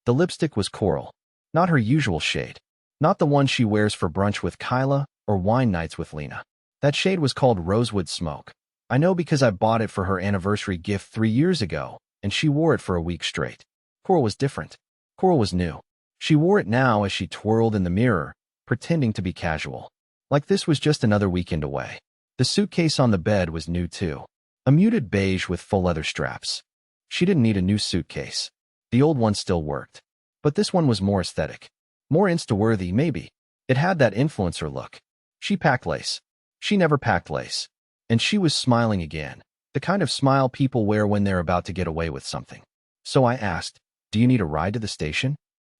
The lipstick was coral. Not her usual shade. Not the one she wears for brunch with Kyla or wine nights with Lena. That shade was called Rosewood Smoke. I know because I bought it for her anniversary gift 3 years ago, and she wore it for a week straight. Coral was different. Coral was new. She wore it now as she twirled in the mirror, pretending to be casual. Like this was just another weekend away. The suitcase on the bed was new too. A muted beige with full leather straps. She didn't need a new suitcase. The old one still worked. But this one was more aesthetic. More Insta-worthy, maybe. It had that influencer look. She packed lace. She never packed lace. And she was smiling again. The kind of smile people wear when they're about to get away with something. So I asked, "Do you need a ride to the station?"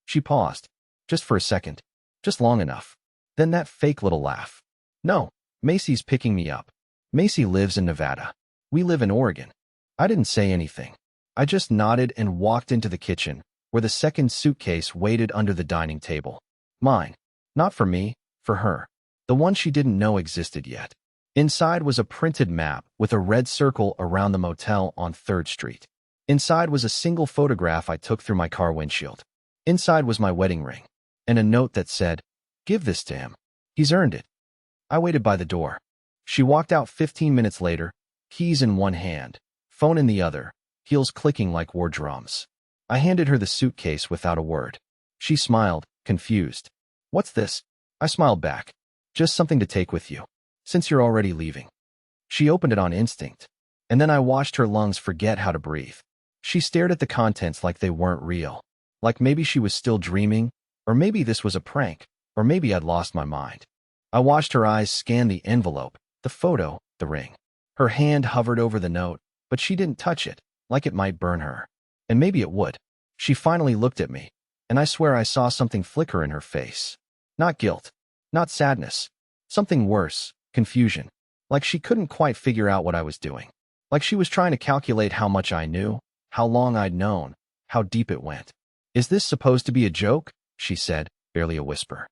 She paused. Just for a second. Just long enough. Then that fake little laugh. "No, Macy's picking me up. Macy lives in Nevada. We live in Oregon." I didn't say anything. I just nodded and walked into the kitchen, where the second suitcase waited under the dining table. Mine. Not for me, for her. The one she didn't know existed yet. Inside was a printed map with a red circle around the motel on 3rd Street. Inside was a single photograph I took through my car windshield. Inside was my wedding ring, and a note that said, "Give this to him. He's earned it." I waited by the door. She walked out 15 minutes later, keys in one hand, phone in the other, heels clicking like war drums. I handed her the suitcase without a word. She smiled, confused. "What's this?" I smiled back. "Just something to take with you, since you're already leaving." She opened it on instinct, and then I watched her lungs forget how to breathe. She stared at the contents like they weren't real, like maybe she was still dreaming, or maybe this was a prank, or maybe I'd lost my mind. I watched her eyes scan the envelope, the photo, the ring. Her hand hovered over the note, but she didn't touch it, like it might burn her. And maybe it would. She finally looked at me, and I swear I saw something flicker in her face. Not guilt, not sadness. Something worse, confusion. Like she couldn't quite figure out what I was doing. Like she was trying to calculate how much I knew, how long I'd known, how deep it went. "Is this supposed to be a joke?" she said, barely a whisper.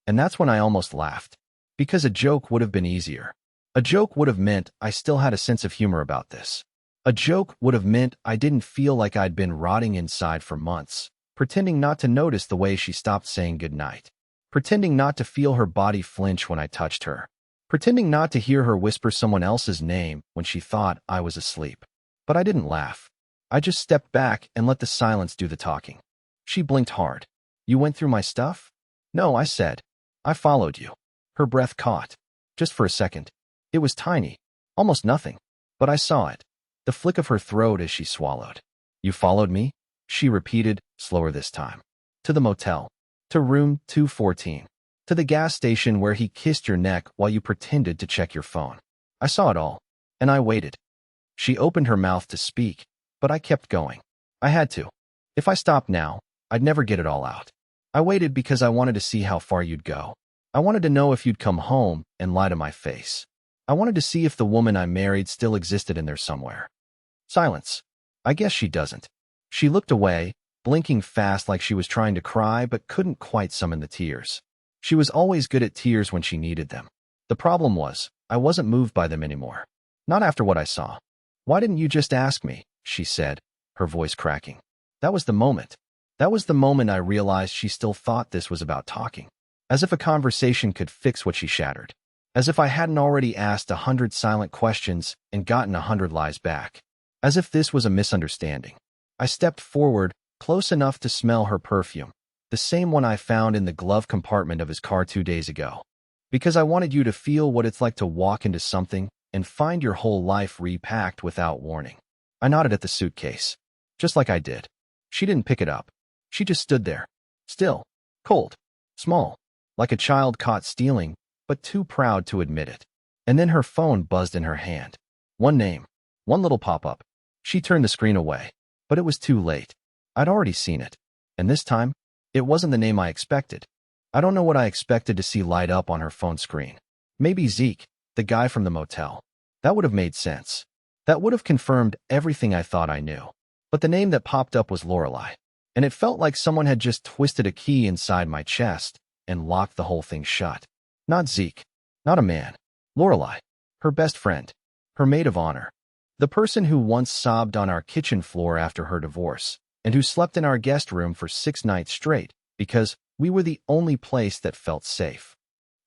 And that's when I almost laughed. Because a joke would have been easier. A joke would have meant I still had a sense of humor about this. A joke would have meant I didn't feel like I'd been rotting inside for months, pretending not to notice the way she stopped saying goodnight, pretending not to feel her body flinch when I touched her, pretending not to hear her whisper someone else's name when she thought I was asleep. But I didn't laugh. I just stepped back and let the silence do the talking. She blinked hard. "You went through my stuff?" "No," I said. "I followed you." Her breath caught. Just for a second. It was tiny. Almost nothing. But I saw it. The flick of her throat as she swallowed. "You followed me?" she repeated, slower this time. "To the motel. To room 214. To the gas station where he kissed your neck while you pretended to check your phone. I saw it all. And I waited." She opened her mouth to speak, but I kept going. I had to. If I stopped now, I'd never get it all out. I waited because I wanted to see how far you'd go. I wanted to know if you'd come home and lie to my face. I wanted to see if the woman I married still existed in there somewhere. Silence. I guess she doesn't. She looked away, blinking fast like she was trying to cry but couldn't quite summon the tears. She was always good at tears when she needed them. The problem was, I wasn't moved by them anymore. Not after what I saw. "Why didn't you just ask me?" she said, her voice cracking. That was the moment. That was the moment I realized she still thought this was about talking. As if a conversation could fix what she shattered. As if I hadn't already asked 100 silent questions and gotten 100 lies back. As if this was a misunderstanding. I stepped forward, close enough to smell her perfume. The same one I found in the glove compartment of his car 2 days ago. Because I wanted you to feel what it's like to walk into something and find your whole life repacked without warning. I nodded at the suitcase. Just like I did. She didn't pick it up. She just stood there. Still. Cold. Small. Like a child caught stealing, but too proud to admit it. And then her phone buzzed in her hand. One name. One little pop-up. She turned the screen away. But it was too late. I'd already seen it. And this time, it wasn't the name I expected. I don't know what I expected to see light up on her phone screen. Maybe Zeke, the guy from the motel. That would have made sense. That would have confirmed everything I thought I knew. But the name that popped up was Lorelei. And it felt like someone had just twisted a key inside my chest and locked the whole thing shut. Not Zeke. Not a man. Lorelei. Her best friend. Her maid of honor. The person who once sobbed on our kitchen floor after her divorce. and who slept in our guest room for 6 nights straight because we were the only place that felt safe.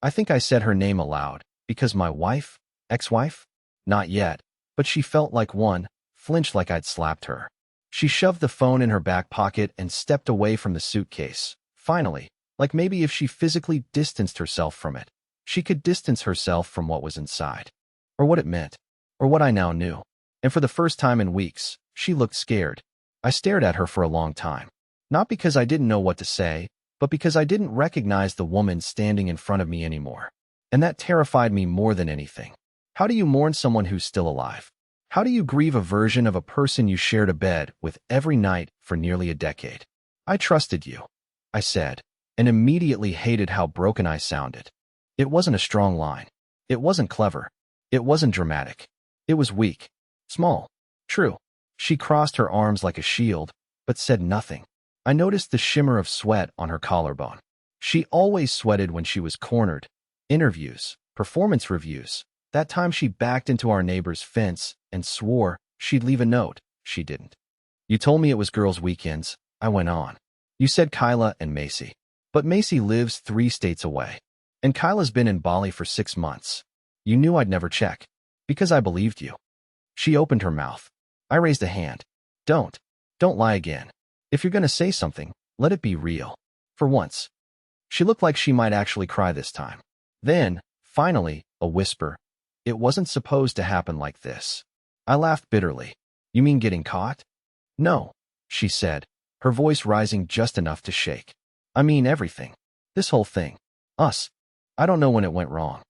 I think I said her name aloud because my wife, ex-wife, not yet, but she felt like one, flinched like I'd slapped her. She shoved the phone in her back pocket and stepped away from the suitcase. Finally, like maybe if she physically distanced herself from it, she could distance herself from what was inside, or what it meant, or what I now knew. And for the first time in weeks, she looked scared. I stared at her for a long time, not because I didn't know what to say, but because I didn't recognize the woman standing in front of me anymore. And that terrified me more than anything. How do you mourn someone who's still alive? How do you grieve a version of a person you shared a bed with every night for nearly a decade? I trusted you, I said, and immediately hated how broken I sounded. It wasn't a strong line. It wasn't clever. It wasn't dramatic. It was weak. Small. True. She crossed her arms like a shield, but said nothing. I noticed the shimmer of sweat on her collarbone. She always sweated when she was cornered. Interviews, performance reviews. That time she backed into our neighbor's fence and swore she'd leave a note. She didn't. You told me it was girls' weekends, I went on. You said Kyla and Macy. But Macy lives 3 states away. And Kyla's been in Bali for 6 months. You knew I'd never check. Because I believed you. She opened her mouth. I raised a hand. Don't lie again. If you're going to say something, let it be real. For once. She looked like she might actually cry this time. Then, finally, a whisper. It wasn't supposed to happen like this. I laughed bitterly. You mean getting caught? No, she said, her voice rising just enough to shake. I mean everything. This whole thing. Us. I don't know when it went wrong.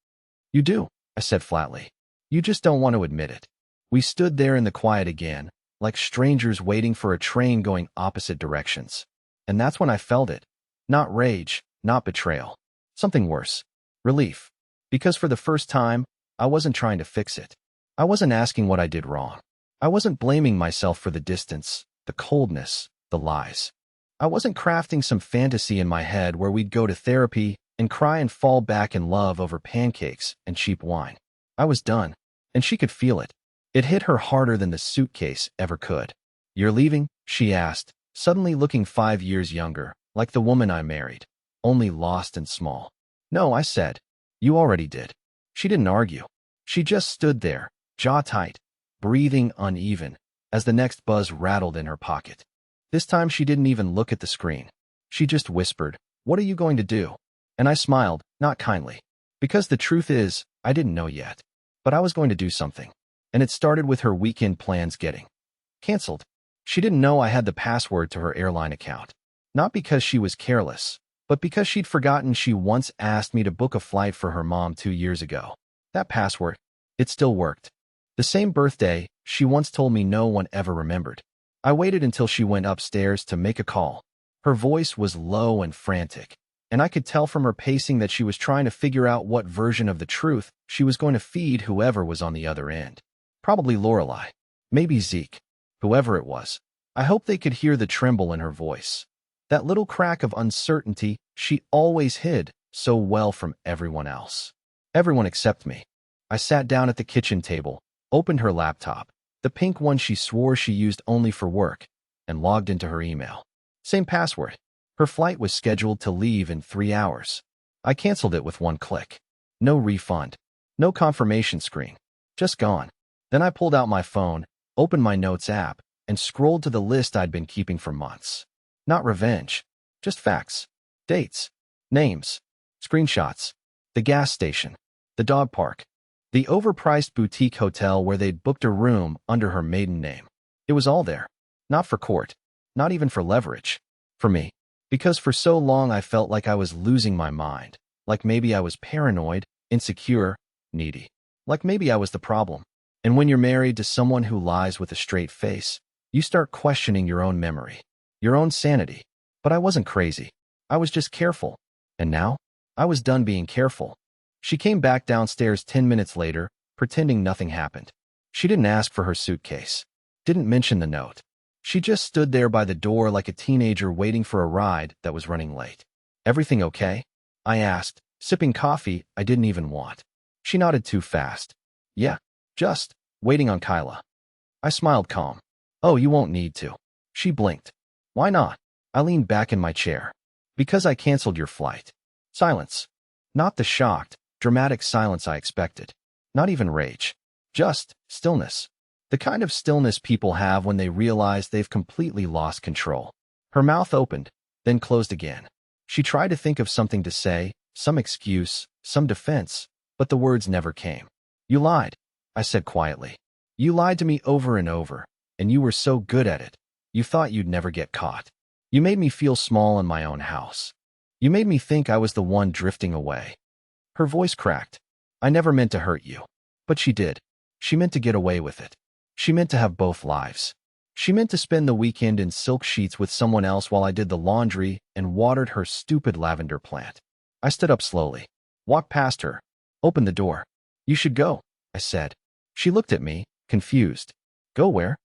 You do, I said flatly. You just don't want to admit it. We stood there in the quiet again, like strangers waiting for a train going opposite directions. And that's when I felt it. Not rage, not betrayal. Something worse. Relief. Because for the first time, I wasn't trying to fix it. I wasn't asking what I did wrong. I wasn't blaming myself for the distance, the coldness, the lies. I wasn't crafting some fantasy in my head where we'd go to therapy and cry and fall back in love over pancakes and cheap wine. I was done, and she could feel it. It hit her harder than the suitcase ever could. You're leaving? She asked, suddenly looking 5 years younger, like the woman I married, only lost and small. No, I said. You already did. She didn't argue. She just stood there, jaw tight, breathing uneven, as the next buzz rattled in her pocket. This time she didn't even look at the screen. She just whispered, "What are you going to do?" And I smiled, not kindly. Because the truth is, I didn't know yet. But I was going to do something. And it started with her weekend plans getting canceled. She didn't know I had the password to her airline account. Not because she was careless, but because she'd forgotten she once asked me to book a flight for her mom 2 years ago. That password, it still worked. The same birthday, she once told me no one ever remembered. I waited until she went upstairs to make a call. Her voice was low and frantic, and I could tell from her pacing that she was trying to figure out what version of the truth she was going to feed whoever was on the other end. Probably Lorelai. Maybe Zeke. Whoever it was. I hoped they could hear the tremble in her voice. That little crack of uncertainty she always hid so well from everyone else. Everyone except me. I sat down at the kitchen table, opened her laptop, the pink one she swore she used only for work, and logged into her email. Same password. Her flight was scheduled to leave in 3 hours. I canceled it with one click. No refund. No confirmation screen. Just gone. Then I pulled out my phone, opened my notes app, and scrolled to the list I'd been keeping for months. Not revenge. Just facts. Dates. Names. Screenshots. The gas station. The dog park. The overpriced boutique hotel where they'd booked a room under her maiden name. It was all there. Not for court. Not even for leverage. For me. Because for so long I felt like I was losing my mind. Like maybe I was paranoid, insecure, needy. Like maybe I was the problem. And when you're married to someone who lies with a straight face, you start questioning your own memory. Your own sanity. But I wasn't crazy. I was just careful. And now, I was done being careful. She came back downstairs 10 minutes later, pretending nothing happened. She didn't ask for her suitcase. Didn't mention the note. She just stood there by the door like a teenager waiting for a ride that was running late. Everything okay? I asked, sipping coffee I didn't even want. She nodded too fast. Yeah, just waiting on Kyla. I smiled calm. Oh, you won't need to. She blinked. Why not? I leaned back in my chair. Because I canceled your flight. Silence. Not the shocked, dramatic silence I expected. Not even rage. Just stillness. The kind of stillness people have when they realize they've completely lost control. Her mouth opened, then closed again. She tried to think of something to say, some excuse, some defense, but the words never came. You lied, I said quietly. You lied to me over and over, and you were so good at it. You thought you'd never get caught. You made me feel small in my own house. You made me think I was the one drifting away. Her voice cracked. I never meant to hurt you. But she did. She meant to get away with it. She meant to have both lives. She meant to spend the weekend in silk sheets with someone else while I did the laundry and watered her stupid lavender plant. I stood up slowly, walked past her, opened the door. You should go, I said. She looked at me, confused. Go where?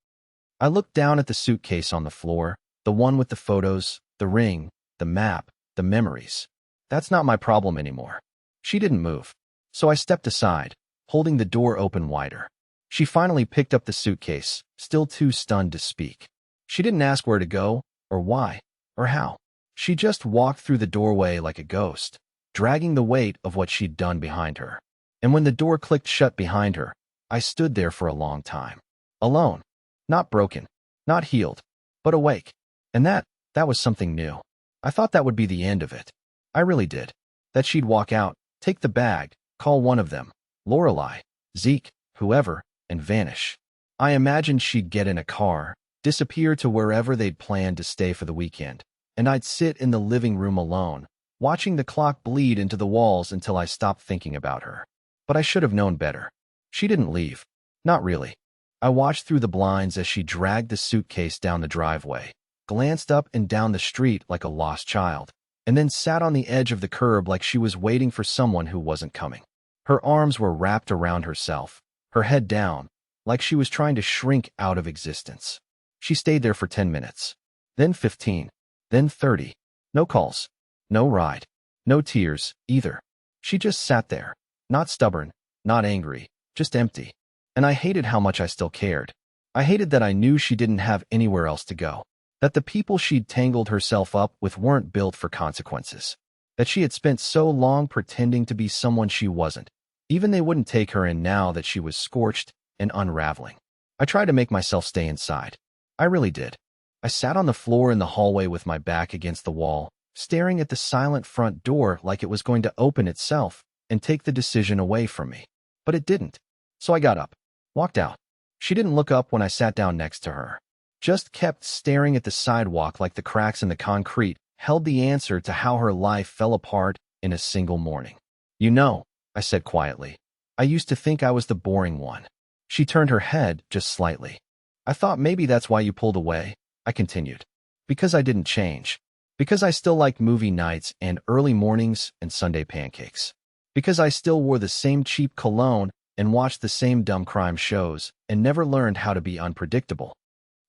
I looked down at the suitcase on the floor, the one with the photos, the ring, the map, the memories. That's not my problem anymore. She didn't move. So I stepped aside, holding the door open wider. She finally picked up the suitcase, still too stunned to speak. She didn't ask where to go, or why, or how. She just walked through the doorway like a ghost, dragging the weight of what she'd done behind her. And when the door clicked shut behind her, I stood there for a long time. Alone. Not broken. Not healed. But awake. And that was something new. I thought that would be the end of it. I really did. That she'd walk out, take the bag, call one of them, Lorelei, Zeke, whoever, and vanish. I imagined she'd get in a car, disappear to wherever they'd planned to stay for the weekend, and I'd sit in the living room alone, watching the clock bleed into the walls until I stopped thinking about her. But I should have known better. She didn't leave. Not really. I watched through the blinds as she dragged the suitcase down the driveway, glanced up and down the street like a lost child, and then sat on the edge of the curb like she was waiting for someone who wasn't coming. Her arms were wrapped around herself, her head down, like she was trying to shrink out of existence. She stayed there for 10 minutes, then 15, then 30. No calls, no ride, no tears, either. She just sat there, not stubborn, not angry, just empty. And I hated how much I still cared. I hated that I knew she didn't have anywhere else to go, that the people she'd tangled herself up with weren't built for consequences, that she had spent so long pretending to be someone she wasn't. Even they wouldn't take her in now that she was scorched and unraveling. I tried to make myself stay inside. I really did. I sat on the floor in the hallway with my back against the wall, staring at the silent front door like it was going to open itself and take the decision away from me. But it didn't. So I got up, walked out. She didn't look up when I sat down next to her. Just kept staring at the sidewalk like the cracks in the concrete held the answer to how her life fell apart in a single morning. You know, I said quietly, I used to think I was the boring one. She turned her head just slightly. I thought maybe that's why you pulled away, I continued. Because I didn't change. Because I still liked movie nights and early mornings and Sunday pancakes. Because I still wore the same cheap cologne and watched the same dumb crime shows and never learned how to be unpredictable.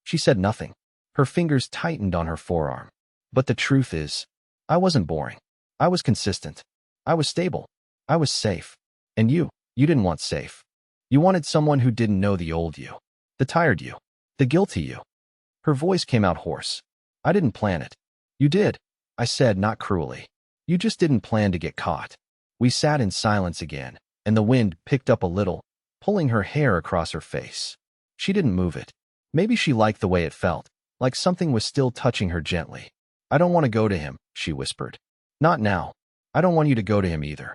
She said nothing. Her fingers tightened on her forearm. But the truth is, I wasn't boring. I was consistent. I was stable. I was safe. And you didn't want safe. You wanted someone who didn't know the old you, the tired you, the guilty you. Her voice came out hoarse. I didn't plan it. You did, I said, not cruelly. You just didn't plan to get caught. We sat in silence again, and the wind picked up a little, pulling her hair across her face. She didn't move it. Maybe she liked the way it felt, like something was still touching her gently. I don't want to go to him, she whispered. Not now. I don't want you to go to him either.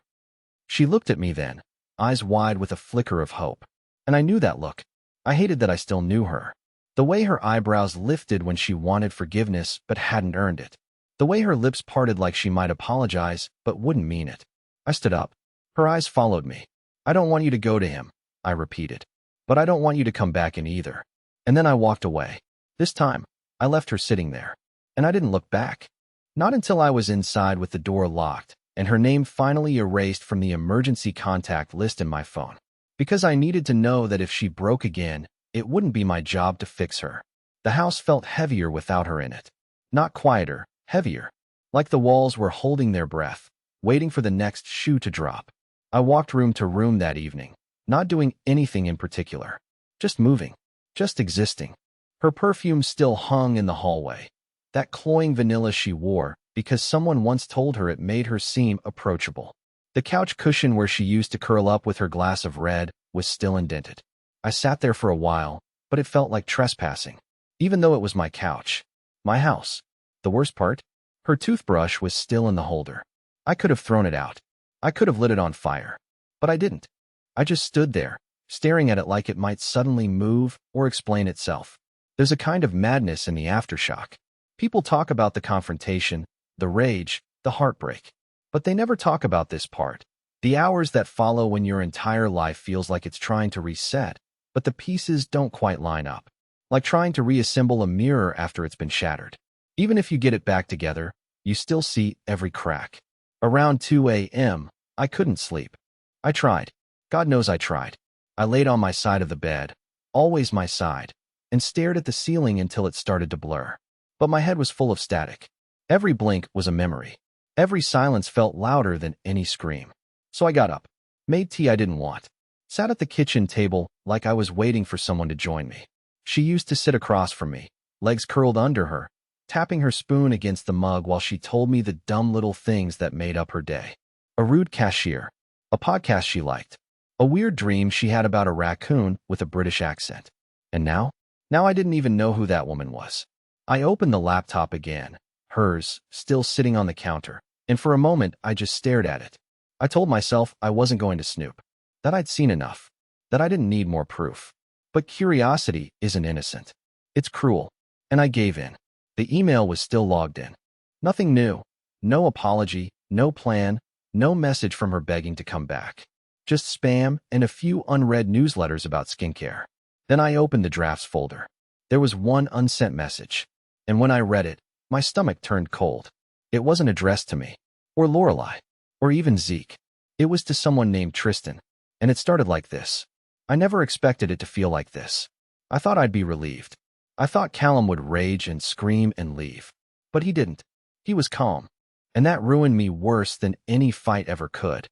She looked at me then, eyes wide with a flicker of hope. And I knew that look. I hated that I still knew her. The way her eyebrows lifted when she wanted forgiveness but hadn't earned it. The way her lips parted like she might apologize but wouldn't mean it. I stood up. Her eyes followed me. I don't want you to go to him, I repeated. But I don't want you to come back in either. And then I walked away. This time, I left her sitting there. And I didn't look back. Not until I was inside with the door locked and her name finally erased from the emergency contact list in my phone. Because I needed to know that if she broke again, it wouldn't be my job to fix her. The house felt heavier without her in it. Not quieter, heavier. Like the walls were holding their breath, waiting for the next shoe to drop. I walked room to room that evening, not doing anything in particular. Just moving. Just existing. Her perfume still hung in the hallway. That cloying vanilla she wore because someone once told her it made her seem approachable. The couch cushion where she used to curl up with her glass of red was still indented. I sat there for a while, but it felt like trespassing, even though it was my couch, my house. The worst part? Her toothbrush was still in the holder. I could have thrown it out. I could have lit it on fire. But I didn't. I just stood there, staring at it like it might suddenly move or explain itself. There's a kind of madness in the aftershock. People talk about the confrontation, the rage, the heartbreak. But they never talk about this part. The hours that follow when your entire life feels like it's trying to reset, but the pieces don't quite line up. Like trying to reassemble a mirror after it's been shattered. Even if you get it back together, you still see every crack. Around 2 a.m., I couldn't sleep. I tried. God knows I tried. I laid on my side of the bed, always my side, and stared at the ceiling until it started to blur. But my head was full of static. Every blink was a memory. Every silence felt louder than any scream. So I got up, made tea I didn't want, sat at the kitchen table like I was waiting for someone to join me. She used to sit across from me, legs curled under her, tapping her spoon against the mug while she told me the dumb little things that made up her day. A rude cashier, a podcast she liked, a weird dream she had about a raccoon with a British accent. And now I didn't even know who that woman was. I opened the laptop again, hers, still sitting on the counter, and for a moment I just stared at it. I told myself I wasn't going to snoop, that I'd seen enough, that I didn't need more proof. But curiosity isn't innocent. It's cruel, and I gave in. The email was still logged in. Nothing new, no apology, no plan, no message from her begging to come back. Just spam and a few unread newsletters about skincare. Then I opened the drafts folder. There was one unsent message, and when I read it, my stomach turned cold. It wasn't addressed to me, or Lorelai, or even Zeke. It was to someone named Tristan, and it started like this. I never expected it to feel like this. I thought I'd be relieved. I thought Callum would rage and scream and leave. But he didn't. He was calm. And that ruined me worse than any fight ever could.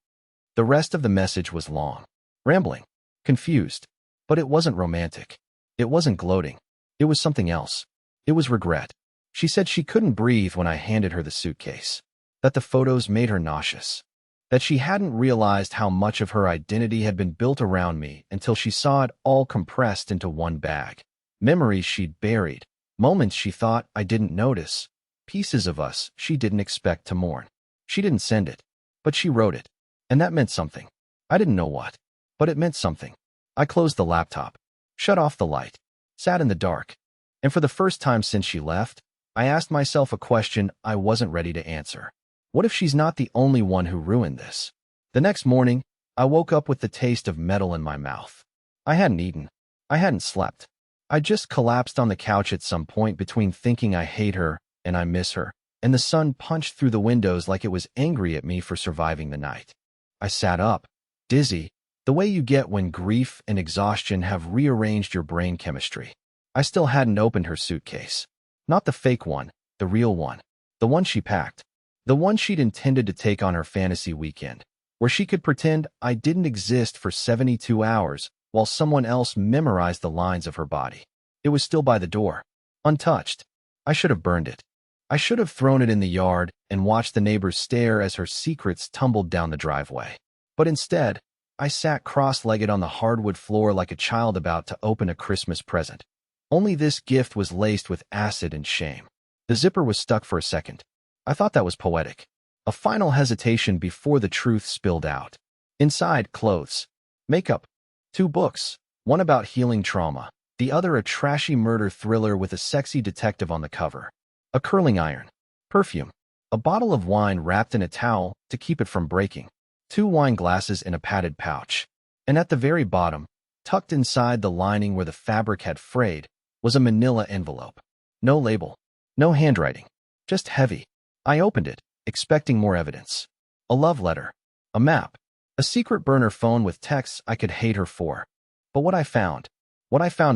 The rest of the message was long, rambling, confused. But it wasn't romantic. It wasn't gloating. It was something else. It was regret. She said she couldn't breathe when I handed her the suitcase. That the photos made her nauseous. That she hadn't realized how much of her identity had been built around me until she saw it all compressed into one bag. Memories she'd buried, moments she thought I didn't notice, pieces of us she didn't expect to mourn. She didn't send it, but she wrote it. And that meant something. I didn't know what, but it meant something. I closed the laptop, shut off the light, sat in the dark, and for the first time since she left, I asked myself a question I wasn't ready to answer. What if she's not the only one who ruined this? The next morning, I woke up with the taste of metal in my mouth. I hadn't eaten. I hadn't slept. I just collapsed on the couch at some point between thinking I hate her and I miss her, and the sun punched through the windows like it was angry at me for surviving the night. I sat up, dizzy, the way you get when grief and exhaustion have rearranged your brain chemistry. I still hadn't opened her suitcase. Not the fake one, the real one. The one she packed. The one she'd intended to take on her fantasy weekend, where she could pretend I didn't exist for 72 hours while someone else memorized the lines of her body. It was still by the door, untouched. I should have burned it. I should have thrown it in the yard and watched the neighbors stare as her secrets tumbled down the driveway. But instead, I sat cross-legged on the hardwood floor like a child about to open a Christmas present. Only this gift was laced with acid and shame. The zipper was stuck for a second. I thought that was poetic. A final hesitation before the truth spilled out. Inside, clothes, makeup, 2 books, one about healing trauma, the other a trashy murder thriller with a sexy detective on the cover, a curling iron, perfume, a bottle of wine wrapped in a towel to keep it from breaking, 2 wine glasses in a padded pouch, and at the very bottom, tucked inside the lining where the fabric had frayed, was a manila envelope. No label, no handwriting, just heavy. I opened it, expecting more evidence. A love letter, a map, a secret burner phone with texts I could hate her for. But what I found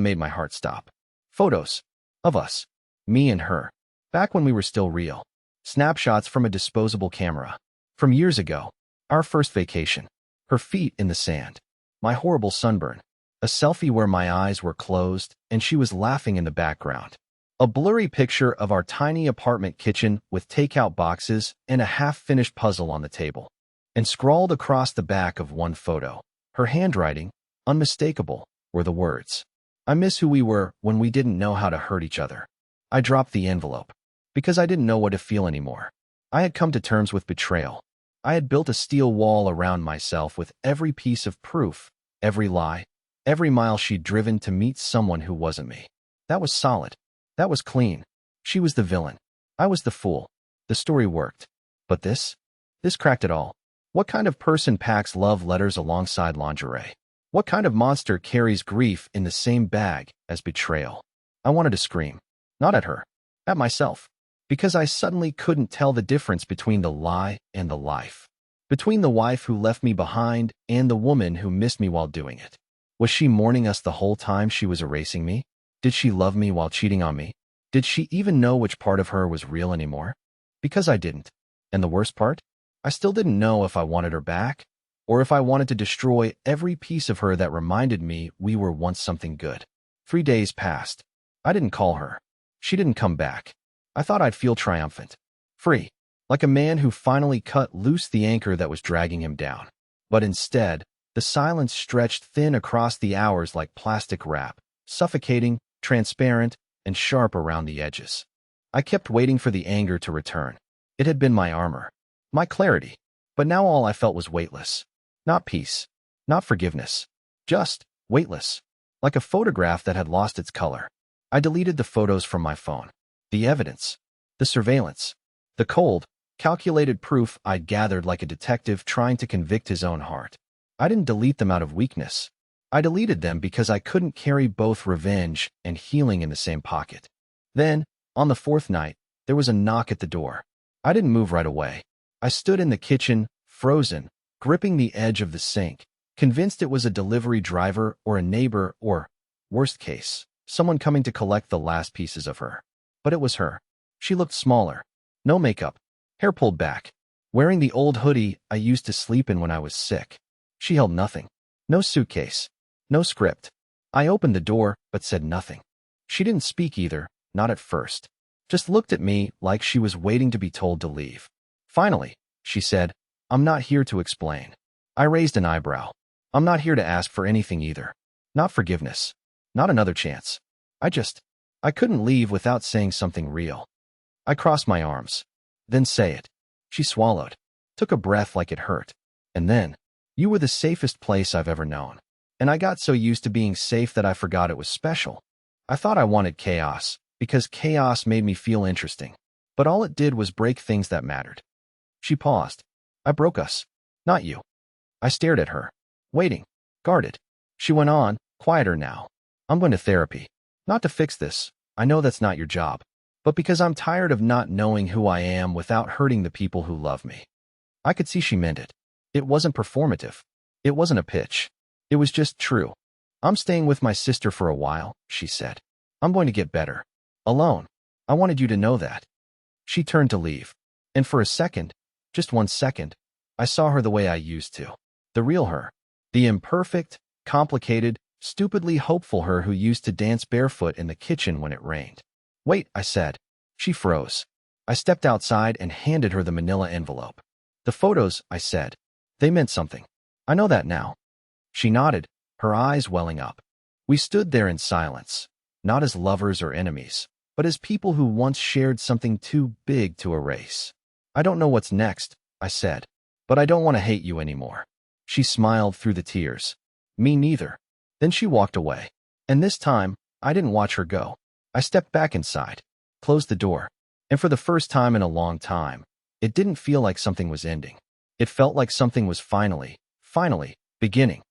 made my heart stop. Photos of us, me and her, back when we were still real. Snapshots from a disposable camera. From years ago, our first vacation, her feet in the sand, my horrible sunburn, a selfie where my eyes were closed and she was laughing in the background. A blurry picture of our tiny apartment kitchen with takeout boxes and a half-finished puzzle on the table. And scrawled across the back of one photo, her handwriting, unmistakable, were the words, "I miss who we were when we didn't know how to hurt each other." I dropped the envelope because I didn't know what to feel anymore. I had come to terms with betrayal. I had built a steel wall around myself with every piece of proof, every lie, every mile she'd driven to meet someone who wasn't me. That was solid. That was clean. She was the villain. I was the fool. The story worked. But this cracked it all. What kind of person packs love letters alongside lingerie? What kind of monster carries grief in the same bag as betrayal? I wanted to scream. Not at her. At myself. Because I suddenly couldn't tell the difference between the lie and the life. Between the wife who left me behind and the woman who missed me while doing it. Was she mourning us the whole time she was erasing me? Did she love me while cheating on me? Did she even know which part of her was real anymore? Because I didn't. And the worst part? I still didn't know if I wanted her back, or if I wanted to destroy every piece of her that reminded me we were once something good. 3 days passed. I didn't call her. She didn't come back. I thought I'd feel triumphant. Free. Like a man who finally cut loose the anchor that was dragging him down. But instead, the silence stretched thin across the hours like plastic wrap, suffocating, transparent, and sharp around the edges. I kept waiting for the anger to return. It had been my armor. My clarity. But now all I felt was weightless. Not peace. Not forgiveness. Just weightless. Like a photograph that had lost its color. I deleted the photos from my phone. The evidence. The surveillance. The cold, calculated proof I'd gathered like a detective trying to convict his own heart. I didn't delete them out of weakness. I deleted them because I couldn't carry both revenge and healing in the same pocket. Then, on the 4th night, there was a knock at the door. I didn't move right away. I stood in the kitchen, frozen, gripping the edge of the sink, convinced it was a delivery driver or a neighbor or, worst case, someone coming to collect the last pieces of her. But it was her. She looked smaller. No makeup. Hair pulled back. Wearing the old hoodie I used to sleep in when I was sick. She held nothing. No suitcase. No script. I opened the door, but said nothing. She didn't speak either, not at first. Just looked at me like she was waiting to be told to leave. Finally, she said, "I'm not here to explain." I raised an eyebrow. I'm not here to ask for anything either. Not forgiveness. Not another chance. I couldn't leave without saying something real. I crossed my arms. Then say it. She swallowed. Took a breath like it hurt. And then, "You were the safest place I've ever known." And I got so used to being safe that I forgot it was special. I thought I wanted chaos, because chaos made me feel interesting. But all it did was break things that mattered. She paused. "I broke us. Not you." I stared at her, waiting, guarded. She went on, quieter now. "I'm going to therapy. Not to fix this. I know that's not your job. But because I'm tired of not knowing who I am without hurting the people who love me." I could see she meant it. It wasn't performative. It wasn't a pitch. It was just true. "I'm staying with my sister for a while," she said. "I'm going to get better. Alone. I wanted you to know that." She turned to leave. And for a second, just 1 second, I saw her the way I used to. The real her. The imperfect, complicated, stupidly hopeful her who used to dance barefoot in the kitchen when it rained. "Wait," I said. She froze. I stepped outside and handed her the manila envelope. "The photos," I said. "They meant something. I know that now." She nodded, her eyes welling up. We stood there in silence, not as lovers or enemies, but as people who once shared something too big to erase. "I don't know what's next," I said, "but I don't want to hate you anymore." She smiled through the tears. "Me neither." Then she walked away. And this time, I didn't watch her go. I stepped back inside, closed the door, and for the first time in a long time, it didn't feel like something was ending. It felt like something was finally beginning.